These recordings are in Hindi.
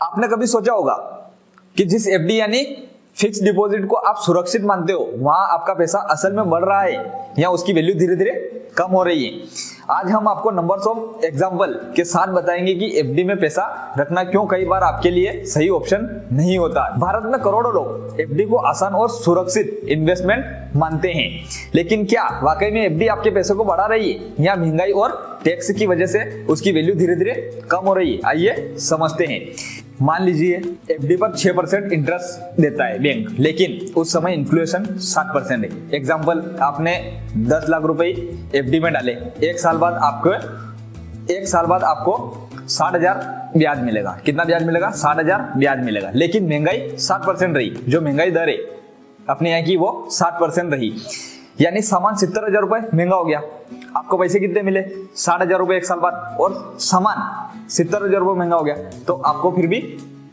आपने कभी सोचा होगा कि जिस एफडी यानी फिक्स डिपॉजिट को आप सुरक्षित मानते हो, वहां आपका पैसा असल में बढ़ रहा है या उसकी वैल्यू धीरे धीरे कम हो रही है। आज हम आपको नंबर्स ऑफ एग्जांपल के साथ बताएंगे कि एफडी में पैसा रखना क्यों कई बार आपके लिए सही ऑप्शन नहीं होता। भारत में करोड़ों लोग एफडी को आसान और सुरक्षित इन्वेस्टमेंट मानते हैं, लेकिन क्या वाकई में एफडी आपके पैसे को बढ़ा रही है या महंगाई और टैक्स की वजह से उसकी वैल्यू धीरे धीरे कम हो रही है? आइए समझते हैं। मान लीजिए एफडी पर 6% इंटरेस्ट देता है बैंक, लेकिन उस समय इन्फ्लेशन 7% है। एग्जांपल, आपने 10 लाख रुपए एफडी में डाले, एक साल बाद आपको 60,000 ब्याज मिलेगा। कितना ब्याज मिलेगा? 60,000 ब्याज मिलेगा। लेकिन महंगाई 7% रही, जो महंगाई दर है अपने यहाँ की वो 7% रही, यानी सामान 70,000 रुपए महंगा हो गया। आपको पैसे कितने मिले? 60,000 रुपए एक साल बाद, और सामान 70,000 रुपए महंगा हो गया, तो आपको फिर भी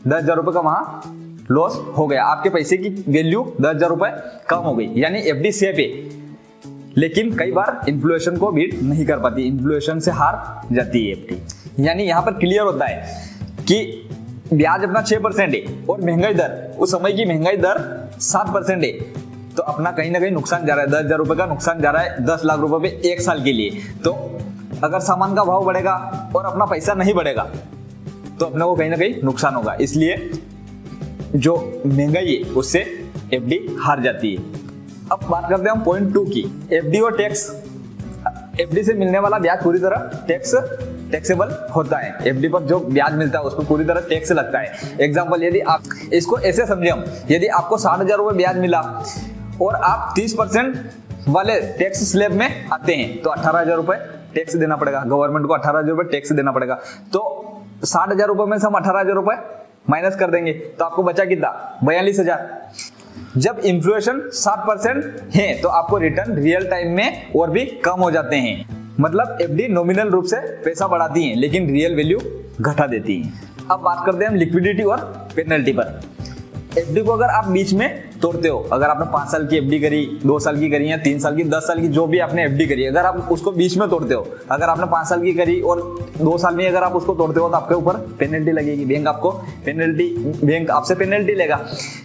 10,000 रुपए का वहां लॉस हो गया। आपके पैसे की वैल्यू 10,000 रुपए कम हो गई, यानी एफडी सेफ है, लेकिन कई बार इन्फ्लेशन को बीट नहीं कर पाती, इन्फ्लेशन से हार जाती है एफडी। यानी यहाँ पर क्लियर होता है कि ब्याज अपना 6% है और महंगाई दर, उस समय की महंगाई दर 7% है, तो अपना कहीं ना कहीं नुकसान जा रहा है। 10,000 रुपए का नुकसान जा रहा है 10 लाख रुपए पे एक साल के लिए। तो अगर सामान का भाव बढ़ेगा और अपना पैसा नहीं बढ़ेगा तो अपने को कहीं ना कहीं नुकसान होगा। इसलिए जो महंगाई है उससे एफडी हार जाती है। अब बात करते हैं हम पॉइंट 2 की, एफडी और टैक्स। एफडी से मिलने वाला ब्याज पूरी तरह टैक्सेबल होता है। एफडी पर जो ब्याज मिलता है उस पर पूरी तरह टैक्स लगता है। एग्जांपल, यदि आप इसको ऐसे समझे हम, यदि आपको 60,000 रुपए ब्याज मिला और आप 30% वाले टैक्स स्लैब में आते हैं तो 18,000 रुपए टैक्स देना पड़ेगा गवर्नमेंट को। 18,000 रुपए टैक्स देना पड़ेगा। तो 60,000 रुपए में से हम 18,000 रुपए माइनस कर देंगे तो आपको बचा कितना? 42,000। जब इन्फ्लेशन 7% है तो आपको रिटर्न रियल टाइम में और भी कम हो जाते हैं। मतलब एफडी नॉमिनल रूप से पैसा बढ़ाती है लेकिन रियल वैल्यू घटा देती है। अब बात करते हैं हम लिक्विडिटी और पेनल्टी पर। एफडी को अगर आप बीच में तोड़ते हो, अगर आपने 5 साल की एफडी करी, 2 साल की करी या 3 साल की, 10 साल की, जो भी आपने एफडी करी, अगर आप उसको बीच में तोड़ते हो, अगर आपने 5 साल की करी और 2 साल में अगर आप उसको तोड़ते हो तो आपके ऊपर पेनल्टी लगेगी। बैंक आपसे पेनल्टी लेगा,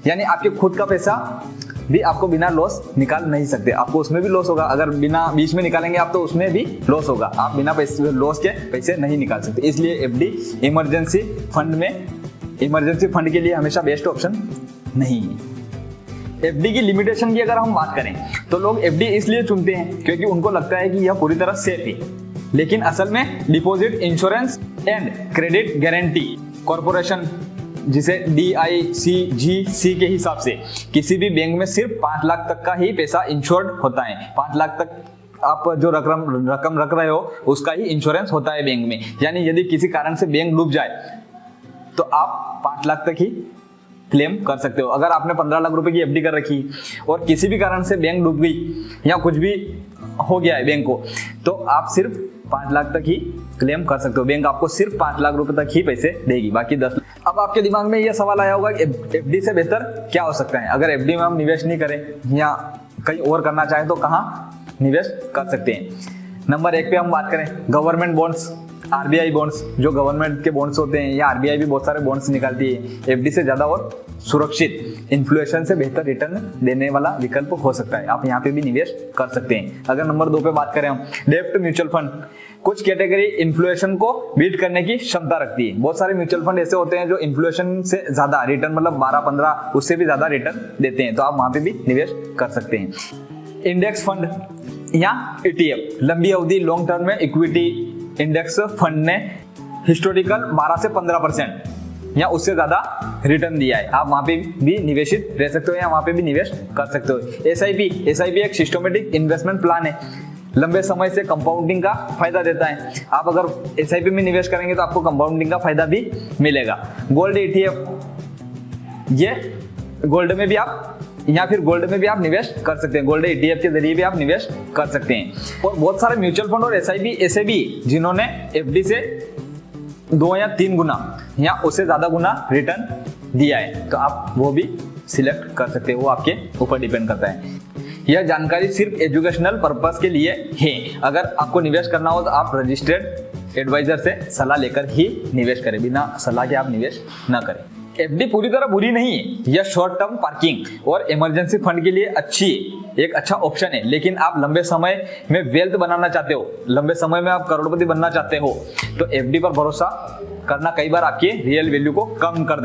यानी आपके खुद का पैसा भी आपको बिना लॉस निकाल नहीं सकते। आपको उसमें भी लॉस होगा, अगर बिना बीच में निकालेंगे आप तो उसमें भी लॉस होगा। आप बिना लॉस के पैसे नहीं निकाल सकते। इसलिए एफडी इमरजेंसी फंड के लिए हमेशा बेस्ट ऑप्शन नहीं है। एफडी की लिमिटेशन की अगर हम बात करें तो लोग एफडी इसलिए चुनते हैं क्योंकि उनको लगता है कि यह पूरी तरह सेफ है, लेकिन असल में deposit insurance and credit guarantee corporation, जिसे DICGC के हिसाब से किसी भी बैंक में सिर्फ 5 लाख तक का ही पैसा इंश्योर्ड होता है। 5 लाख तक आप जो रकम रख रहे हो उसका ही इंश्योरेंस होता है बैंक में। यानी यदि किसी कारण से बैंक डूब जाए तो आप 5 लाख तक ही क्लेम कर सकते हो। अगर आपने 15 लाख रुपए की एफडी कर रखी और किसी भी कारण से बैंक डूब गई या कुछ भी हो गया है बैंक को, तो आप सिर्फ 5 लाख तक ही क्लेम कर सकते हो। बैंक आपको सिर्फ 5 लाख रुपए तक ही पैसे देगी, बाकी 10 लाख। अब आपके दिमाग में यह सवाल आया होगा कि एफडी से बेहतर क्या हो सकता है? अगर एफडी में हम निवेश नहीं करें या कहीं और करना चाहें तो कहाँ निवेश कर सकते हैं? नंबर 1 पे हम बात करें गवर्नमेंट बॉन्ड्स, आरबीआई बॉन्ड्स, जो गवर्नमेंट के बॉन्ड्स होते हैं, या आरबीआई भी बहुत सारे बॉन्ड्स निकालती है। एफडी से ज्यादा और सुरक्षित, इन्फ्लेशन से बेहतर रिटर्न देने वाला विकल्प हो सकता है। आप यहाँ पे भी निवेश कर सकते हैं। अगर नंबर 2 पे बात करें हम डेब्ट म्यूचुअल फंड, कुछ कैटेगरी इन्फ्लेशन को बीट करने की क्षमता रखती है। बहुत सारे म्यूचुअल फंड ऐसे होते हैं जो इन्फ्लेशन से ज्यादा रिटर्न, मतलब 12-15 उससे भी ज्यादा रिटर्न देते हैं, तो आप वहां पे भी निवेश कर सकते हैं। इंडेक्स फंड या ETF, लंबी अवधि लॉन्ग टर्म में इक्विटी इंडेक्स फंड ने हिस्टोरिकल 12 से 15% या उससे ज्यादा रिटर्न दिया है। आप वहां पे भी निवेशित रह सकते हो या वहां पे भी निवेश कर सकते हो। SIP एक सिस्टमेटिक इन्वेस्टमेंट प्लान है, लंबे समय से कंपाउंडिंग का फायदा देता है। आप अगर SIP में निवेश करेंगे तो आपको कंपाउंडिंग का फायदा भी मिलेगा। गोल्ड ETF, ये गोल्ड में भी आप या फिर गोल्ड में भी आप निवेश कर सकते हैं। गोल्ड ETF के जरिए भी आप निवेश कर सकते हैं। और बहुत सारे म्यूचुअल फंड और SIP ऐसे भी जिन्होंने FD से 2 या 3 गुना या उससे ज्यादा गुना रिटर्न दिया है, तो आप वो भी सिलेक्ट कर सकते हैं। वो आपके ऊपर डिपेंड करता है। यह जानकारी सिर्फ एजुकेशनल पर्पस के लिए है। अगर आपको निवेश करना हो तो आप रजिस्टर्ड एडवाइजर से सलाह लेकर ही निवेश करें, बिना सलाह के आप निवेश ना करें। एफडी पूरी तरह बुरी नहीं है, यह शॉर्ट टर्म पार्किंग और इमरजेंसी फंड के लिए एक अच्छा ऑप्शन है। लेकिन आप लंबे समय में वेल्थ बनाना चाहते हो, लंबे समय में आप करोड़पति बनना चाहते हो, तो एफडी पर भरोसा करना कई बार आपकी रियल वैल्यू को कम कर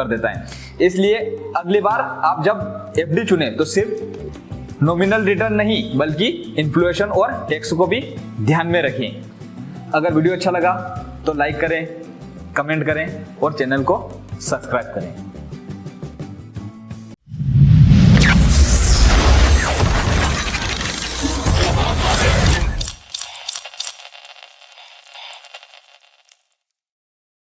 देता है। इसलिए अगली बार आप जब एफडी चुने तो सिर्फ नॉमिनल रिटर्न नहीं बल्कि इन्फ्लेशन और टैक्स को भी ध्यान में रखें। अगर वीडियो अच्छा लगा तो लाइक करें, कमेंट करें और चैनल को सब्सक्राइब करें।